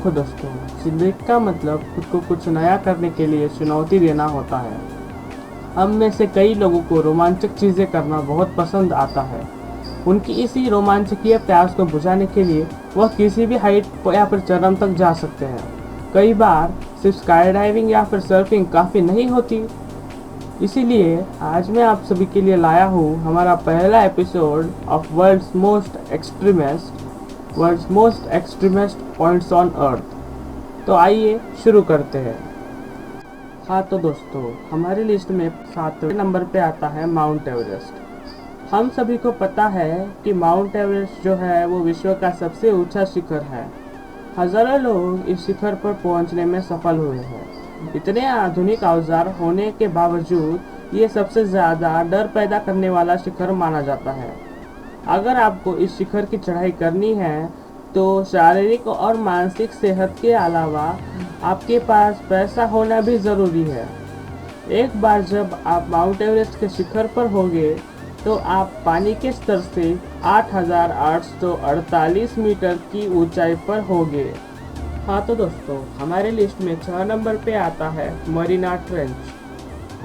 देखो दोस्तों, जिंदगी का मतलब खुद को कुछ नया करने के लिए चुनौती देना होता है। हम में से कई लोगों को रोमांचक चीज़ें करना बहुत पसंद आता है। उनकी इसी रोमांचकीय प्यास को बुझाने के लिए वह किसी भी हाइट या फिर चरम तक जा सकते हैं। कई बार सिर्फ स्काई डाइविंग या फिर सर्फिंग काफ़ी नहीं होती। इसीलिए आज मैं आप सभी के लिए लाया हूँ हमारा पहला episode of world's most extremest points on earth. तो आइए शुरू करते हैं। हाँ तो दोस्तों, हमारी लिस्ट में 7वें नंबर पे आता है माउंट एवरेस्ट। हम सभी को पता है कि माउंट एवरेस्ट जो है वो विश्व का सबसे ऊंचा शिखर है। हजारों लोग इस शिखर पर पहुंचने में सफल हुए हैं। इतने आधुनिक औजार होने के बावजूद ये सबसे ज़्यादा डर पैदा करने वाला शिखर माना जाता है। अगर आपको इस शिखर की चढ़ाई करनी है तो शारीरिक और मानसिक सेहत के अलावा आपके पास पैसा होना भी ज़रूरी है। एक बार जब आप माउंट एवरेस्ट के शिखर पर होंगे तो आप पानी के स्तर से 8,848 मीटर की ऊंचाई पर होंगे। हाँ तो दोस्तों, हमारे लिस्ट में 6 नंबर पे आता है मरीना ट्रेंच।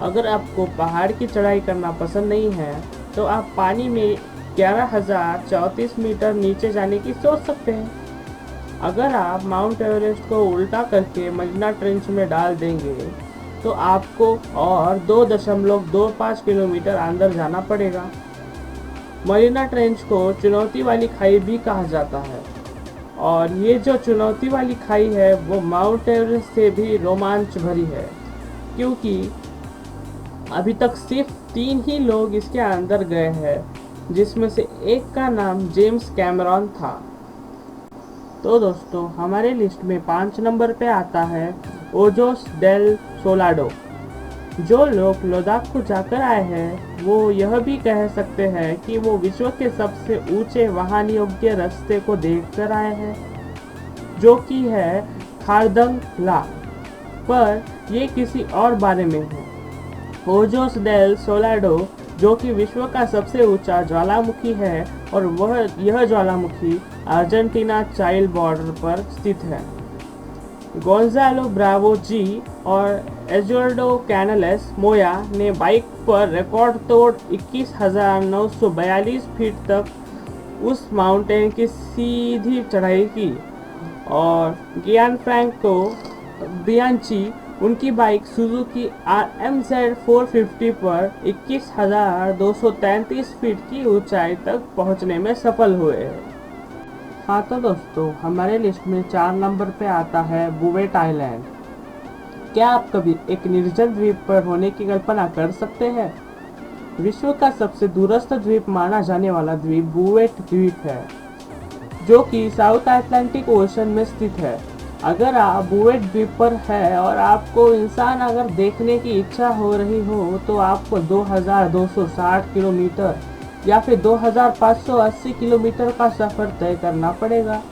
अगर आपको पहाड़ की चढ़ाई करना पसंद नहीं है तो आप पानी में 11,034 मीटर नीचे जाने की सोच सकते हैं। अगर आप माउंट एवरेस्ट को उल्टा करके मरीना ट्रेंच में डाल देंगे तो आपको और 2.25 किलोमीटर अंदर जाना पड़ेगा। मरीना ट्रेंच को चुनौती वाली खाई भी कहा जाता है, और ये जो चुनौती वाली खाई है वो माउंट एवरेस्ट से भी रोमांच भरी है, क्योंकि अभी तक सिर्फ 3 ही लोग इसके अंदर गए हैं, जिसमें से एक का नाम जेम्स कैमरॉन था। तो दोस्तों, हमारे लिस्ट में 5 नंबर पे आता है ओजोस डेल सोलाडो। जो लोग लद्दाख को जाकर आए हैं वो यह भी कह सकते हैं कि वो विश्व के सबसे ऊंचे वाहन योग्य रास्ते को देखकर आए हैं, जो कि है खारदंग ला। पर ये किसी और बारे में है। ओजोस डेल सोलाडो जो कि विश्व का सबसे ऊंचा ज्वालामुखी है, और यह ज्वालामुखी अर्जेंटीना चाइल बॉर्डर पर स्थित है। गोंजालो ब्रावो जी और एजुआर्डो कैनलेस मोया ने बाइक पर रिकॉर्ड तोड़ 21,942 फीट तक उस माउंटेन की सीधी चढ़ाई की, और गियानफ्रैंको बियांची उनकी बाइक सुजुकी RMZ 450 पर 21,233 फीट की ऊंचाई तक पहुंचने में सफल हुए। हाँ तो दोस्तों, हमारे लिस्ट में 4 नंबर पे आता है बुवेट आइलैंड। क्या आप कभी एक निर्जन द्वीप पर होने की कल्पना कर सकते हैं? विश्व का सबसे दूरस्थ द्वीप माना जाने वाला द्वीप बुवेट द्वीप है, जो कि साउथ अटलांटिक ओशन में स्थित है। अगर आप बुवेट द्वीप पर है और आपको इंसान अगर देखने की इच्छा हो रही हो तो आपको 2,260 किलोमीटर या फिर 2,580 किलोमीटर का सफ़र तय करना पड़ेगा,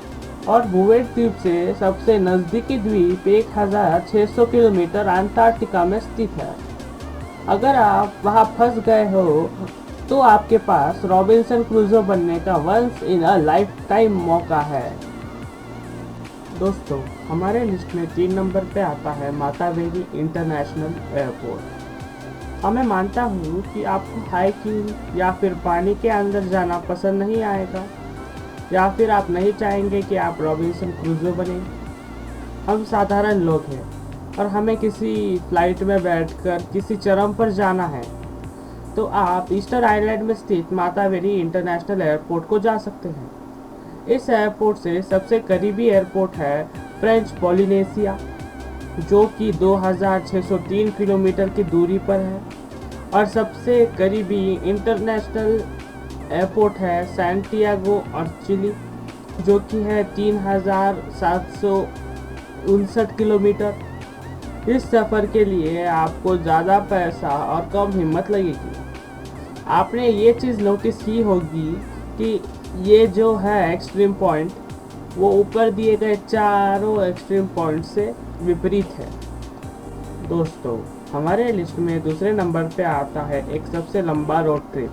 और बुवेट द्वीप से सबसे नज़दीकी द्वीप 1,600 किलोमीटर अंटार्कटिका में स्थित है। अगर आप वहां फंस गए हो तो आपके पास रॉबिन्सन क्रूसो बनने का once in a lifetime मौका है। दोस्तों, हमारे लिस्ट में 3 नंबर पे आता है मातावेरी इंटरनेशनल एयरपोर्ट। मैं मानता हूँ कि आपको हाइकिंग या फिर पानी के अंदर जाना पसंद नहीं आएगा, या फिर आप नहीं चाहेंगे कि आप रॉबिन्सन क्रूसो बने। हम साधारण लोग हैं और हमें किसी फ्लाइट में बैठकर किसी चरम पर जाना है, तो आप ईस्टर आइलैंड में स्थित मातावेरी इंटरनेशनल एयरपोर्ट को जा सकते हैं। इस एयरपोर्ट से सबसे करीबी एयरपोर्ट है फ्रेंच पॉलिनेशिया, जो कि 2,603 किलोमीटर की दूरी पर है, और सबसे करीबी इंटरनेशनल एयरपोर्ट है सैंटियागो और चिली, जो कि है 3,759 किलोमीटर। इस सफ़र के लिए आपको ज़्यादा पैसा और कम हिम्मत लगेगी। आपने ये चीज़ नोटिस की होगी कि ये जो है एक्सट्रीम पॉइंट, वो ऊपर दिए गए चारों एक्सट्रीम पॉइंट से विपरीत है। दोस्तों, हमारे लिस्ट में दूसरे नंबर पे आता है एक सबसे लंबा रोड ट्रिप।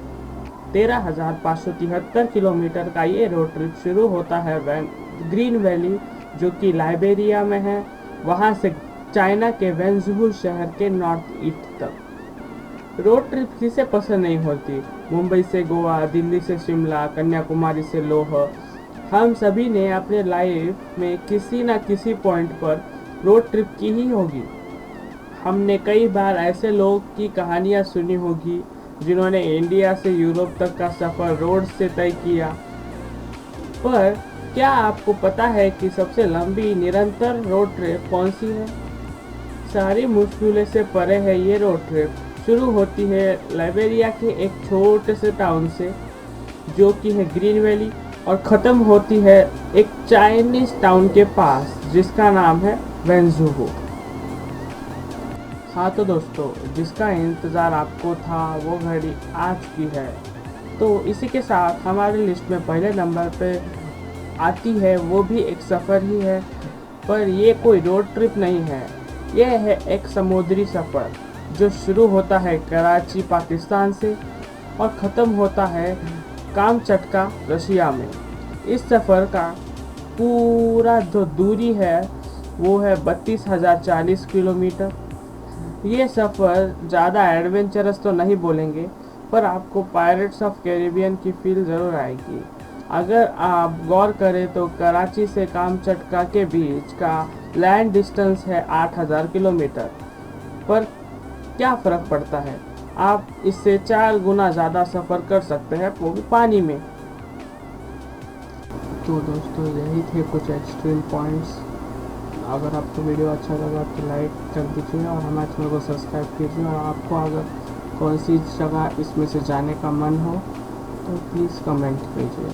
13,573 किलोमीटर का ये रोड ट्रिप शुरू होता है ग्रीन वैली जो कि लाइबेरिया में है, वहाँ से चाइना के वेंजहू शहर के नॉर्थ ईस्ट तक। रोड ट्रिप किसे पसंद नहीं होती। मुंबई से गोवा, दिल्ली से शिमला, कन्याकुमारी से लोह, हम सभी ने अपने लाइफ में किसी न किसी पॉइंट पर रोड ट्रिप की ही होगी। हमने कई बार ऐसे लोग की कहानियाँ सुनी होगी जिन्होंने इंडिया से यूरोप तक का सफ़र रोड से तय किया। पर क्या आपको पता है कि सबसे लंबी निरंतर रोड ट्रिप कौन सी है? सारी मुश्किलों से परे है ये रोड ट्रिप। शुरू होती है लाइबेरिया के एक छोटे से टाउन से, जो कि है ग्रीन वैली, और ख़त्म होती है एक चाइनीज टाउन के पास जिसका नाम है वेंजहू। हाँ तो दोस्तों, जिसका इंतज़ार आपको था वो घड़ी आ चुकी है। तो इसी के साथ हमारी लिस्ट में पहले नंबर पे आती है, वो भी एक सफ़र ही है, पर ये कोई रोड ट्रिप नहीं है। यह है एक समुद्री सफ़र जो शुरू होता है कराची पाकिस्तान से और ख़त्म होता है कामचटका रशिया में। इस सफ़र का पूरा जो दूरी है वो है 32,040 किलोमीटर। ये सफ़र ज़्यादा एडवेंचरस तो नहीं बोलेंगे, पर आपको पायरेट्स ऑफ कैरिबियन की फील ज़रूर आएगी। अगर आप गौर करें तो कराची से कामचटका के बीच का लैंड डिस्टेंस है 8,000 किलोमीटर, पर क्या फ़र्क पड़ता है, आप इससे 4 गुना ज़्यादा सफ़र कर सकते हैं, वो भी पानी में। तो दोस्तों, यही थे कुछ एक्सट्रीम पॉइंट्स। अगर आपको वीडियो अच्छा लगा तो लाइक कर दीजिए और हमारे चैनल को सब्सक्राइब कीजिए। और आपको अगर कौन सी जगह इसमें से जाने का मन हो तो प्लीज़ कमेंट कीजिए।